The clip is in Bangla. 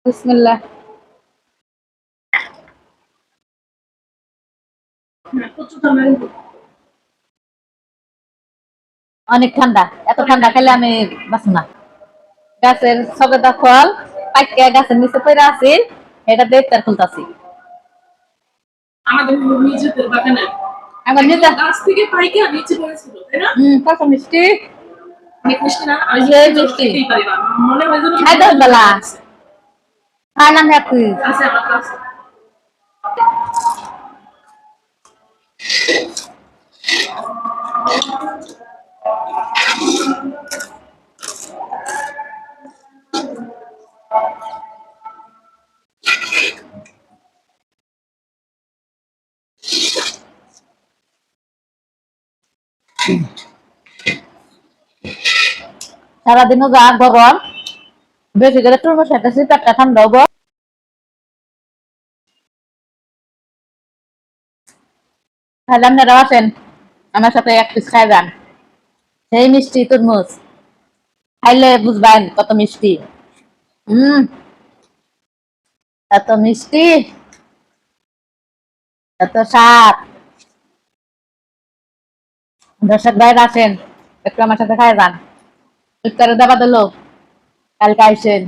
বিসমিল্লাহ। অনেক ঠান্ডা, এত ঠান্ডা খেলে আমি বাঁচব না। গাছের সবেদা ফল পাইকা গাছের নিচে পড়ে আছি, এটা দেখতে খুলতাছি। আমাদের নিজেদের বাগানে আমার নিজে গাছ থেকে পাইকা নিচে পড়েছিল, তাই না? কত মিষ্টি, অনেক মিষ্টি না? আমি সেই মিষ্টি খেতেই পারি না, মনে হয় যেন খাই দাও বেলা খাই না হ্যাপি। আছে আমার কাছে। সারাদিনও যা গরম, বেশি করে তরমুজ খাইতেছি, পেটটা ঠান্ডা হবো। তাহলে আপনারাও আসেন, আমার সাথে এক পিস খাই যান। সেই মিষ্টি তরমুজ, খাইলে বুঝবেন কত মিষ্টি। হম, এত মিষ্টি, এত স্বাদ। দর্শক ভাইরা আসেন, একটু আমার সাথে খাই যান। ইফতারে দাবা দিল, কালকে আইসেন।